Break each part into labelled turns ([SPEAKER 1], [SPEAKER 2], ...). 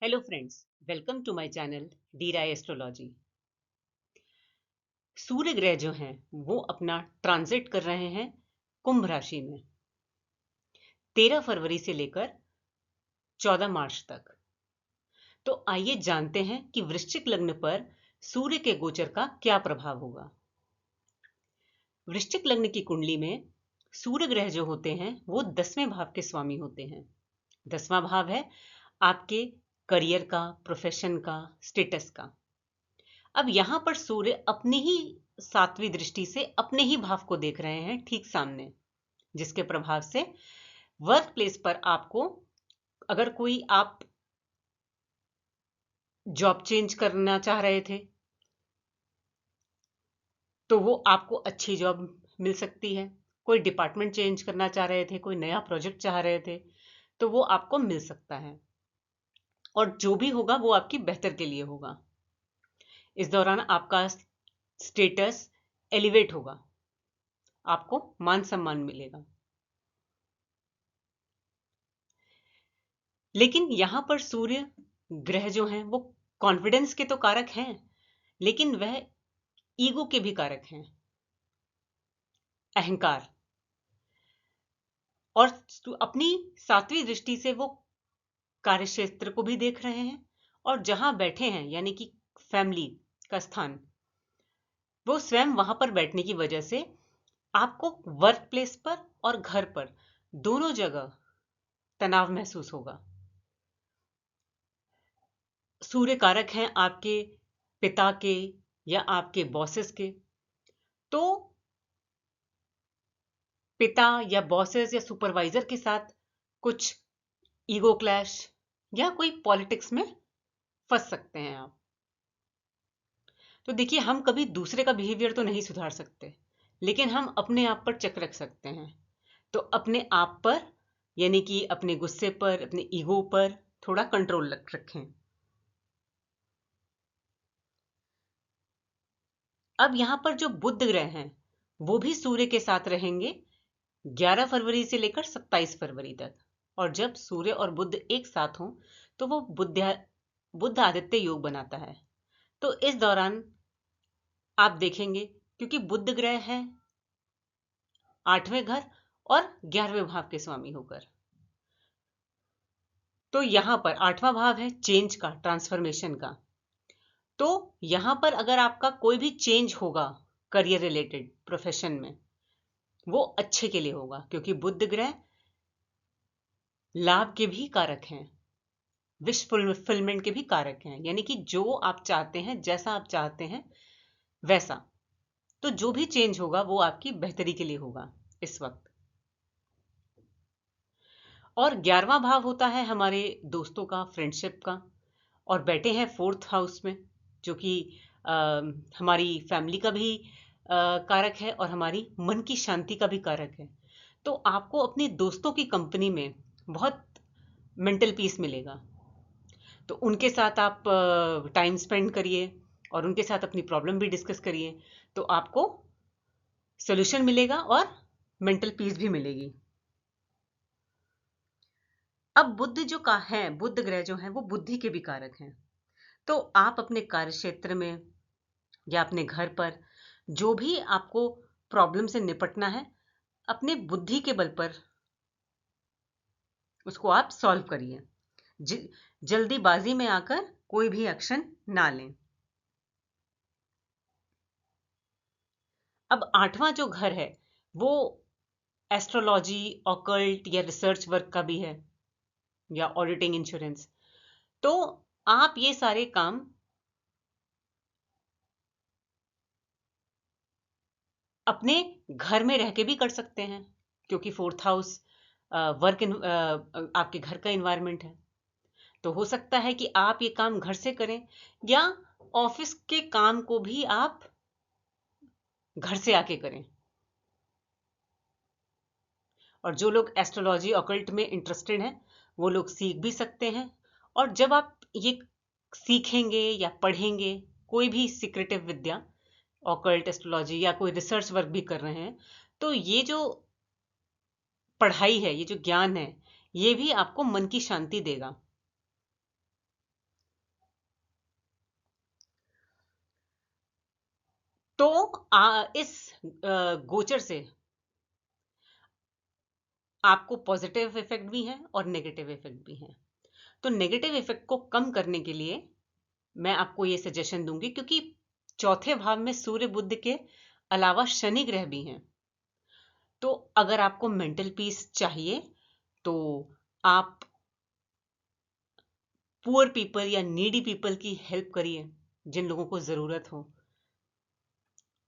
[SPEAKER 1] Hello friends, welcome to my channel D astrology. सूर्य ग्रह जो हैं वो अपना ट्रांजिट कर रहे हैं कुंभ राशि में 13 फरवरी से लेकर 14 मार्च तक। तो आइए जानते हैं कि वृश्चिक लग्न पर सूर्य के गोचर का क्या प्रभाव होगा। वृश्चिक लग्न की कुंडली में सूर्य ग्रह जो होते हैं वो 10वें भाव के स्वामी होते हैं। 10वां भाव है आपके करियर का, प्रोफेशन का, स्टेटस का। अब यहां पर सूर्य अपनी ही 7वीं दृष्टि से अपने ही भाव को देख रहे हैं ठीक सामने, जिसके प्रभाव से वर्क प्लेस पर आपको, अगर कोई आप जॉब चेंज करना चाह रहे थे तो वो आपको अच्छी जॉब मिल सकती है। कोई डिपार्टमेंट चेंज करना चाह रहे थे, कोई नया प्रोजेक्ट चाह रहे थे, तो वो आपको मिल सकता है। और जो भी होगा वो आपकी बेहतर के लिए होगा। इस दौरान आपका स्टेटस एलिवेट होगा, आपको मान सम्मान मिलेगा। लेकिन यहां पर सूर्य ग्रह जो हैं वो कॉन्फिडेंस के तो कारक हैं, लेकिन वह ईगो के भी कारक हैं, अहंकार। और अपनी 7वीं दृष्टि से वो कार्यक्षेत्र को भी देख रहे हैं, और जहां बैठे हैं यानी कि फैमिली का स्थान, वो स्वयं वहां पर बैठने की वजह से आपको वर्क प्लेस पर और घर पर दोनों जगह तनाव महसूस होगा। सूर्य कारक हैं आपके पिता के या आपके बॉसेस के। तो पिता या बॉसेस या सुपरवाइजर के साथ कुछ ईगो क्लैश या कोई पॉलिटिक्स में फंस सकते हैं आप। तो देखिए, हम कभी दूसरे का बिहेवियर तो नहीं सुधार सकते, लेकिन हम अपने आप पर चेक रख सकते हैं। तो अपने आप पर, यानी कि अपने गुस्से पर, अपने ईगो पर थोड़ा कंट्रोल रखें। अब यहां पर जो बुध ग्रह हैं वो भी सूर्य के साथ रहेंगे 11 फरवरी से लेकर 27 फरवरी तक। और जब सूर्य और बुध एक साथ हों तो वो बुध आदित्य योग बनाता है। तो इस दौरान आप देखेंगे, क्योंकि बुध ग्रह है 8वें घर और 11वें भाव के स्वामी होकर, तो यहां पर 8वां भाव है चेंज का, ट्रांसफॉर्मेशन का। तो यहां पर अगर आपका कोई भी चेंज होगा करियर रिलेटेड, प्रोफेशन में, वो अच्छे के लिए होगा, क्योंकि बुध ग्रह लाभ के भी कारक हैं, विश फुलफिलमेंट के भी कारक हैं, यानी कि जो आप चाहते हैं, जैसा आप चाहते हैं वैसा। तो जो भी चेंज होगा वो आपकी बेहतरी के लिए होगा इस वक्त। और 11वां भाव होता है हमारे दोस्तों का, फ्रेंडशिप का, और बैठे हैं 4th हाउस में, जो कि हमारी फैमिली का भी कारक है और हमारी मन की शांति का भी कारक है। तो आपको अपने दोस्तों की कंपनी में बहुत मेंटल पीस मिलेगा। तो उनके साथ आप टाइम स्पेंड करिए और उनके साथ अपनी प्रॉब्लम भी डिस्कस करिए, तो आपको सोल्यूशन मिलेगा और मेंटल पीस भी मिलेगी। अब बुध जो का है, बुध ग्रह जो है वो बुद्धि के भी कारक हैं। तो आप अपने कार्य क्षेत्र में या अपने घर पर जो भी आपको प्रॉब्लम से निपटना है, अपने बुद्धि के बल पर उसको आप सॉल्व करिए। जल्दीबाजी में आकर कोई भी एक्शन ना लें। अब 8वां जो घर है वो एस्ट्रोलॉजी, ऑकल्ट या रिसर्च वर्क का भी है, या ऑडिटिंग, इंश्योरेंस। तो आप ये सारे काम अपने घर में रह के भी कर सकते हैं, क्योंकि 4th हाउस वर्क आपके घर का इन्वायरमेंट है। तो हो सकता है कि आप ये काम घर से करें, या ऑफिस के काम को भी आप घर से आके करें। और जो लोग एस्ट्रोलॉजी, ऑकल्ट में इंटरेस्टेड हैं वो लोग सीख भी सकते हैं। और जब आप ये सीखेंगे या पढ़ेंगे कोई भी सीक्रेटिव विद्या, ऑकल्ट, एस्ट्रोलॉजी, या कोई रिसर्च वर्क भी कर रहे हैं, तो ये जो पढ़ाई है, ये जो ज्ञान है, ये भी आपको मन की शांति देगा। तो इस गोचर से आपको पॉजिटिव इफेक्ट भी है और नेगेटिव इफेक्ट भी है। तो नेगेटिव इफेक्ट को कम करने के लिए मैं आपको ये सजेशन दूंगी, क्योंकि चौथे भाव में सूर्य बुध के अलावा शनि ग्रह भी हैं। तो अगर आपको मेंटल पीस चाहिए तो आप पुअर पीपल या नीडी पीपल की हेल्प करिए, जिन लोगों को जरूरत हो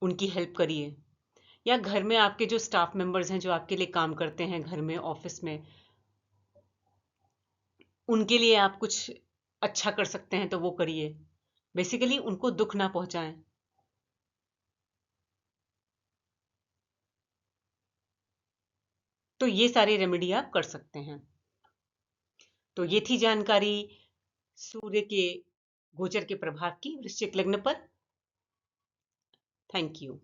[SPEAKER 1] उनकी हेल्प करिए। या घर में आपके जो स्टाफ मेंबर्स हैं जो आपके लिए काम करते हैं घर में, ऑफिस में, उनके लिए आप कुछ अच्छा कर सकते हैं तो वो करिए। बेसिकली उनको दुख ना पहुंचाएं। तो ये सारी रेमेडी आप कर सकते हैं। तो ये थी जानकारी सूर्य के गोचर के प्रभाव की वृश्चिक लग्न पर। Thank you.